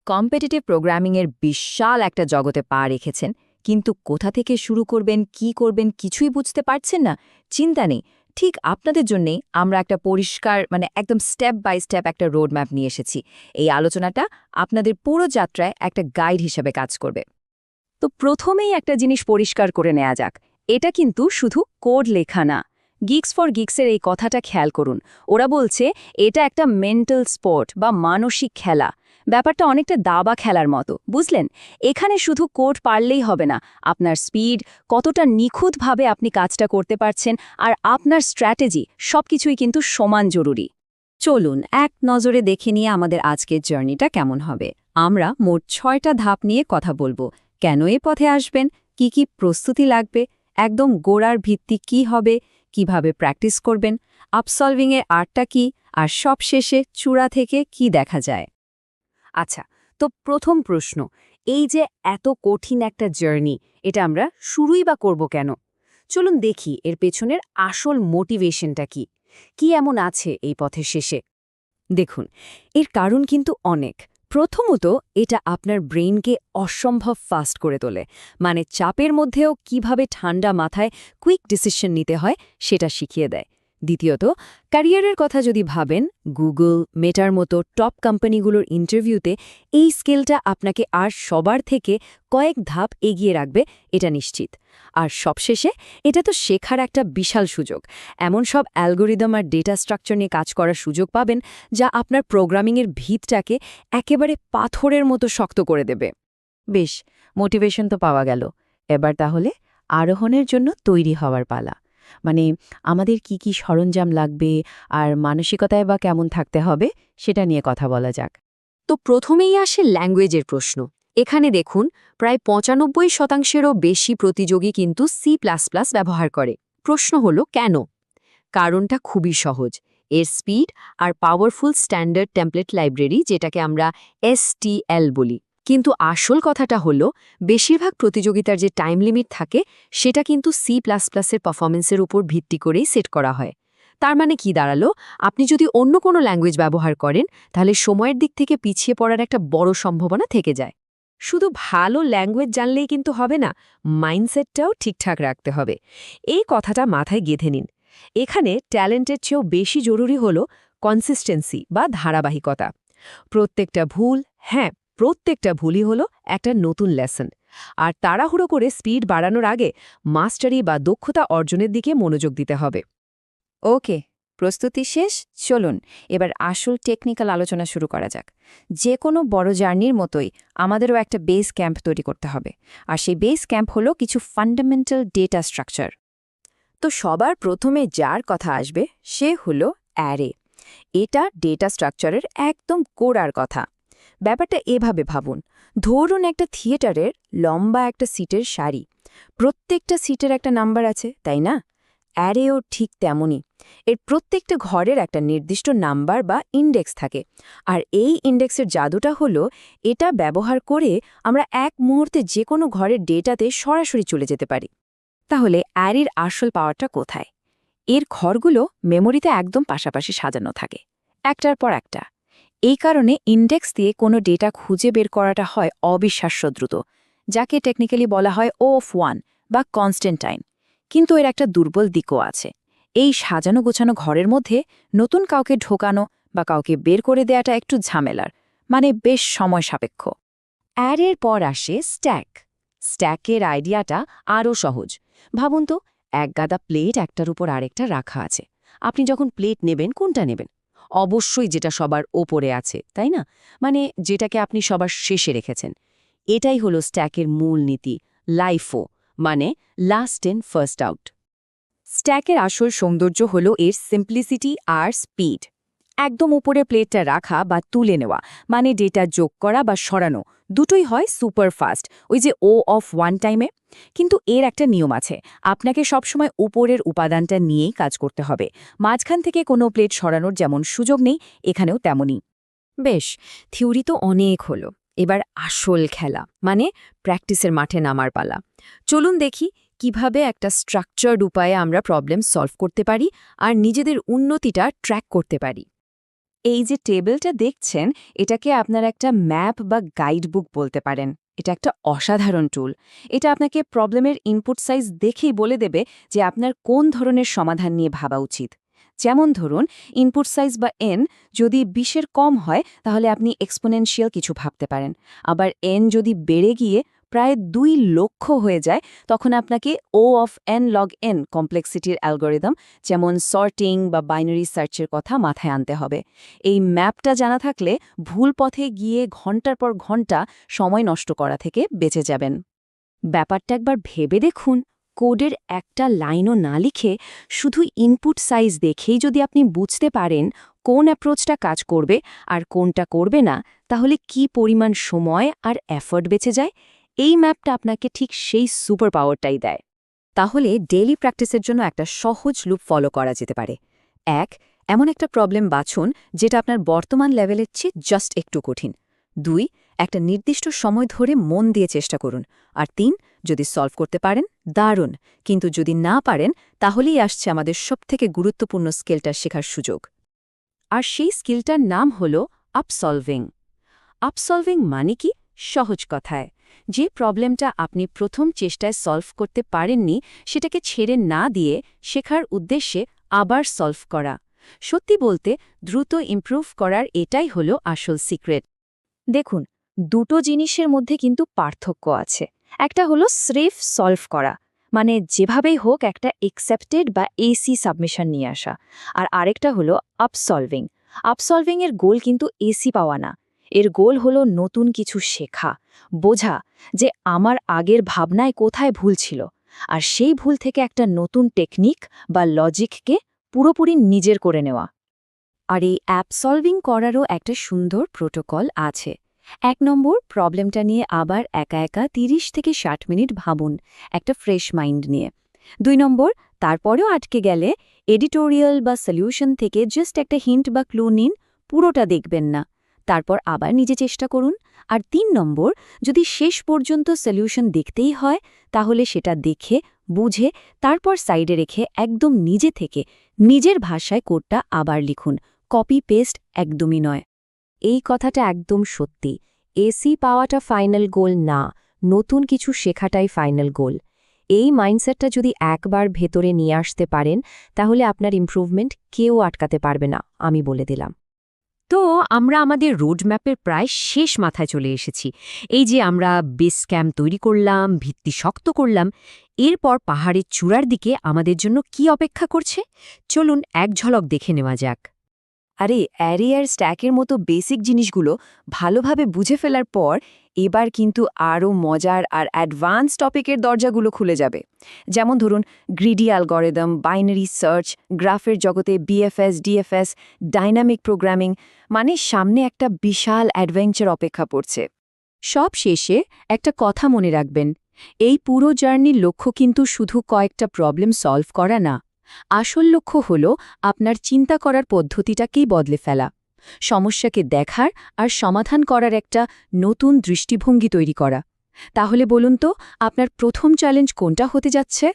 Competitive প্রোগ্রামিংয়ের বিশাল একটা জগতে পা রেখেছেন, কিন্তু কোথা থেকে শুরু করবেন, কি করবেন কিছুই বুঝতে পারছেন না? চিন্তা নেই, ঠিক আপনাদের জন্যেই আমরা একটা পরিষ্কার একদম স্টেপ বাই স্টেপ একটা রোড ম্যাপ নিয়ে এসেছি। এই আলোচনাটা আপনাদের পুরো যাত্রায় একটা গাইড হিসেবে কাজ করবে। তো প্রথমেই একটা জিনিস পরিষ্কার করে নেওয়া যাক, এটা কিন্তু শুধু কোড লেখা না। গিকস ফর গিকসের এই কথাটা খেয়াল করুন। ওরা বলছে এটা একটা মেন্টাল স্পোর্ট বা মানসিক খেলা। ব্যাপারটা অনেকটা দাবা খেলার মতো, বুঝলেন? এখানে শুধু কোড পারলেই হবে না, আপনার স্পিড, কতটা নিখুঁতভাবে আপনি কাজটা করতে পারছেন, আর আপনার স্ট্র্যাটেজি, সবকিছুই কিন্তু সমান জরুরি। চলুন এক নজরে দেখে নিয়ে আমাদের আজকের জার্নিটা কেমন হবে। আমরা মোট 6টা ধাপ নিয়ে কথা বলবো। কেন এ পথে আসবেন, কি কি প্রস্তুতি লাগবে, একদম গোড়ার ভিত্তি কি হবে, কিভাবে প্র্যাকটিস করবেন, আপসলভিংয়ের আর্টটা কি, আর সবশেষে চূড়া থেকে কি দেখা যায়। আচ্ছা, তো প্রথম প্রশ্ন, এই যে এত কঠিন একটা জার্নি, এটা আমরা শুরুই বা করব কেন? চলুন দেখি এর পেছনের আসল মোটিভেশনটা কি, কি এমন আছে এই পথের শেষে। দেখুন, এর কারণ কিন্তু অনেক। প্রথমত, এটা আপনার ব্রেইনকে অসম্ভব ফাস্ট করে তোলে, চাপের মধ্যেও কিভাবে ঠান্ডা মাথায় কুইক ডিসিশন নিতে হয় সেটা শিখিয়ে দেয়। দ্বিতীয়ত, ক্যারিয়ারের কথা যদি ভাবেন, গুগল, মেটার মতো টপ কোম্পানিগুলোর ইন্টারভিউতে এই স্কিলটা আপনাকে আর সবার থেকে কয়েক ধাপ এগিয়ে রাখবে, এটা নিশ্চিত। আর সবশেষে, এটা তো শেখার একটা বিশাল সুযোগ। এমন সব অ্যালগোরিদম আর ডেটা স্ট্রাকচার নিয়ে কাজ করার সুযোগ পাবেন যা আপনার প্রোগ্রামিংয়ের ভিতটাকে একেবারে পাথরের মতো শক্ত করে দেবে। বেশ, মোটিভেশন তো পাওয়া গেল। এবার তাহলে আরোহণের জন্য তৈরি হওয়ার পালা। আমাদের কি কি সরঞ্জাম লাগবে আর মানসিকতায় বা কেমন থাকতে হবে সেটা নিয়ে কথা বলা যাক। তো প্রথমেই আসে ল্যাঙ্গুয়েজের প্রশ্ন। এখানে দেখুন, প্রায় ৯৫%-এরও বেশি প্রতিযোগী কিন্তু C++ ব্যবহার করে। প্রশ্ন হলো কেন? কারণটা খুবই সহজ, এর স্পিড আর পাওয়ারফুল স্ট্যান্ডার্ড টেমপ্লেট লাইব্রেরি, যেটাকে আমরা STL বলি। কিন্তু আসল কথাটা হলো, বেশিরভাগ প্রতিযোগিতার যে টাইম লিমিট থাকে সেটা কিন্তু C++ এর পারফরমেন্সের উপর ভিত্তি করেই সেট করা হয়। তার মানে কি দাঁড়ালো, আপনি যদি অন্য কোনো ল্যাঙ্গুয়েজ ব্যবহার করেন তাহলে সময়ের দিক থেকে পিছিয়ে পড়ার একটা বড় সম্ভাবনা থেকে যায়। শুধু ভালো ল্যাঙ্গুয়েজ জানলেই কিন্তু হবে না, মাইন্ডসেটটাও ঠিকঠাক রাখতে হবে। এই কথাটা মাথায় গেঁথে নিন। এখানে ট্যালেন্টের চেয়েও বেশি জরুরি হলো কনসিস্টেন্সি বা ধারাবাহিকতা। প্রত্যেকটা ভুলই হলো একটা নতুন লেসন। আর তাড়াহুড়ো করে স্পিড বাড়ানোর আগে মাস্টারি বা দক্ষতা অর্জনের দিকে মনোযোগ দিতে হবে। ওকে, প্রস্তুতি শেষ। চলুন এবার আসল টেকনিক্যাল আলোচনা শুরু করা যাক। যে কোনো বড় জার্নির মতোই আমাদেরও একটা বেস ক্যাম্প তৈরি করতে হবে, আর সেই বেস ক্যাম্প হলো কিছু ফান্ডামেন্টাল ডেটা স্ট্রাকচার। তো সবার প্রথমে যার কথা আসবে সে হলো অ্যারে। এটা ডেটা স্ট্রাকচারের একদম গোড়ার কথা। ব্যাপারটা এভাবে ভাবুন, ধরুন একটা থিয়েটারের লম্বা একটা সিটের সারি, প্রত্যেকটা সিটের একটা নাম্বার আছে, তাই না? অ্যারেও ঠিক তেমনই। এর প্রত্যেকটা ঘরের একটা নির্দিষ্ট নাম্বার বা ইন্ডেক্স থাকে, আর এই ইন্ডেক্সের জাদুটা হলো, এটা ব্যবহার করে আমরা এক মুহূর্তে যে কোনো ঘরের ডেটাতে সরাসরি চলে যেতে পারি। তাহলে অ্যারের আসল পাওয়ারটা কোথায়? এর ঘরগুলো মেমোরিতে একদম পাশাপাশি সাজানো থাকে, একটার পর একটা। এই কারণে ইন্ডেক্স দিয়ে কোনো ডেটা খুঁজে বের করাটা হয় অবিশ্বাস্য দ্রুত, যাকে টেকনিক্যালি বলা হয় O(1) বা কনস্ট্যান্ট টাইম। কিন্তু এর একটা দুর্বল দিকও আছে। এই সাজানো গোছানো ঘরের মধ্যে নতুন কাউকে ঢোকানো বা কাউকে বের করে দেয়াটা একটু ঝামেলার, বেশ সময় সাপেক্ষ। অ্যারের পর আসে স্ট্যাক। স্ট্যাকের আইডিয়াটা আরও সহজ। ভাবুন তো, এক গাদা প্লেট একটার উপর আরেকটা রাখা আছে। আপনি যখন প্লেট নেবেন, কোনটা নেবেন? অবশ্যই যেটা সবার ওপরে আছে, তাই না? যেটাকে আপনি সবার শেষে রেখেছেন। এটাই হলো স্ট্যাকের মূল নীতি, লাইফো, লাস্ট ইন ফার্স্ট আউট। স্ট্যাকের আসল সৌন্দর্য হলো এর সিম্পলিসিটি আর স্পিড। একদম উপরে প্লেটটা রাখা বা তুলে নেওয়া, ডেটা যোগ করা বা সরানো, দুটোই হয় সুপার ফাস্ট, ওই যে O(1) টাইমে। কিন্তু এর একটা নিয়ম আছে, আপনাকে সবসময় উপরের উপাদানটা নিয়েই কাজ করতে হবে। মাঝখান থেকে কোনো প্লেট সরানোর যেমন সুযোগ নেই, এখানেও তেমনই। বেশ, থিওরি তো অনেক হলো। এবার আসল খেলা, প্র্যাকটিসের মাঠে নামার পালা। চলুন দেখি কিভাবে একটা স্ট্রাকচার্ড উপায়ে আমরা প্রবলেম সলভ করতে পারি আর নিজেদের উন্নতিটা ট্র্যাক করতে পারি। এই যে টেবিলটা দেখছেন, এটাকে আপনার একটা ম্যাপ বা গাইড বুক বলতে পারেন। এটা একটা অসাধারণ টুল। এটা আপনাকে প্রবলেমের ইনপুট সাইজ দেখেই বলে দেবে যে আপনার কোন ধরনের সমাধান নিয়ে ভাবা উচিত। যেমন ধরুন, ইনপুট সাইজ বা এন যদি 20-এর কম হয়, তাহলে আপনি এক্সপোনেনশিয়াল কিছু ভাবতে পারেন। আবার এন যদি বেড়ে গিয়ে প্রায় 2 লক্ষ হয়ে যায়, তখন আপনাকে O of n log n কমপ্লেক্সিটির অ্যালগোরিদম, যেমন সর্টিং বা বাইনারি সার্চের কথা মাথায় আনতে হবে। এই ম্যাপটা জানা থাকলে ভুল পথে গিয়ে ঘন্টার পর ঘন্টা সময় নষ্ট করা থেকে বেঁচে যাবেন। ব্যাপারটা একবার ভেবে দেখুন, কোডের একটা লাইনও না লিখে শুধু ইনপুট সাইজ দেখেই যদি আপনি বুঝতে পারেন কোন অ্যাপ্রোচটা কাজ করবে আর কোনটা করবে না, তাহলে কি পরিমাণ সময় আর এফোর্ট বেঁচে যায়। এই ম্যাপটা আপনাকে ঠিক সেই সুপার পাওয়ারটাই দেয়। তাহলে ডেইলি প্র্যাকটিসের জন্য একটা সহজ লুপ ফলো করা যেতে পারে। 1. এমন একটা প্রবলেম বাছুন যেটা আপনার বর্তমান লেভেলের চেয়ে জাস্ট একটু কঠিন। 2. একটা নির্দিষ্ট সময় ধরে মন দিয়ে চেষ্টা করুন। আর 3. যদি সলভ করতে পারেন দারুণ, কিন্তু যদি না পারেন তাহলেই আসছে আমাদের সবথেকে গুরুত্বপূর্ণ স্কিলটা শেখার সুযোগ। আর সেই স্কিলটার নাম হল আপসলভিং। আপসলভিং মানে কি? সহজ কথায়, যে প্রবলেমটা আপনি প্রথম চেষ্টায় সলভ করতে পারেননি, সেটাকে ছেড়ে না দিয়ে শেখার উদ্দেশ্যে আবার সলভ করা। সত্যি বলতে, দ্রুত ইমপ্রুভ করার এটাই হলো আসল সিক্রেট। দেখুন, দুটো জিনিসের মধ্যে কিন্তু পার্থক্য আছে। একটা হলো স্রেফ সলভ করা, মানে যেভাবেই হোক একটা একসেপ্টেড বা এসি সাবমিশন নিয়ে আসা। আর আরেকটা হলো আপসলভিং। আপসলভিংয়ের গোল কিন্তু এসি পাওয়া না। এর গোল হলো নতুন কিছু শেখা, বোঝা যে আমার আগের ভাবনায় কোথায় ভুল ছিল, আর সেই ভুল থেকে একটা নতুন টেকনিক বা লজিককে পুরোপুরি নিজের করে নেওয়া। আর এই অ্যাপ সলভিং করারও একটা সুন্দর প্রোটোকল আছে। 1 নম্বর, প্রবলেমটা নিয়ে আবার একা একা 30 থেকে 60 মিনিট ভাবুন, একটা ফ্রেশ মাইন্ড নিয়ে। 2 নম্বর, তারপরেও আটকে গেলে এডিটোরিয়াল বা সলিউশন থেকে জাস্ট একটা হিন্ট বা ক্লু নিন, পুরোটা দেখবেন না। তারপর আবার নিজে চেষ্টা করুন। আর 3 নম্বর, যদি শেষ পর্যন্ত সলিউশন দেখতেই হয়, তাহলে সেটা দেখে, বুঝে, তারপর সাইডে রেখে একদম নিজে থেকে নিজের ভাষায় কোডটা আবার লিখুন। কপি পেস্ট একদমই নয়। এই কথাটা একদম সত্যি। এসি পাওয়াটা ফাইনাল গোল না, নতুন কিছু শেখাটাই ফাইনাল গোল। এই মাইন্ডসেটটা যদি একবার ভেতরে নিয়ে আসতে পারেন, তাহলে আপনার ইমপ্রুভমেন্ট কেউ আটকাতে পারবে না, আমি বলে দিলাম। তো আমরা আমাদের রোডম্যাপের প্রায় শেষ মাথায় চলে এসেছি। এই যে আমরা বেস ক্যাম্প তৈরি করলাম, ভিত্তি শক্ত করলাম, এরপর পাহাড়ের চূড়ার দিকে আমাদের জন্য কি অপেক্ষা করছে চলুন এক ঝলক দেখে নেওয়া যাক। আরে অ্যারে আর স্ট্যাকের মতো বেসিক জিনিসগুলো ভালোভাবে বুঝে ফেলার পর এবার কিন্তু আরও মজার আর অ্যাডভান্স টপিকের দরজাগুলো খুলে যাবে। যেমন ধরুন, গ্রিডি অ্যালগরিদম, বাইনারি সার্চ, গ্রাফের জগতে বিএফএস, ডিএফএস, ডাইনামিক প্রোগ্রামিং, মানে সামনে একটা বিশাল অ্যাডভেঞ্চার অপেক্ষা পড়ছে। সব শেষে একটা কথা মনে রাখবেন, এই পুরো জার্নির লক্ষ্য কিন্তু শুধু কয়েকটা প্রবলেম সলভ করা না। আসল লক্ষ্য হল আপনার চিন্তা করার পদ্ধতিটাকেই বদলে ফেলা, সমস্যাকে দেখার আর সমাধান করার একটা নতুন দৃষ্টিভঙ্গি তৈরি করা। তাহলে বলুন তো, আপনার প্রথম চ্যালেঞ্জ কোনটা হতে যাচ্ছে?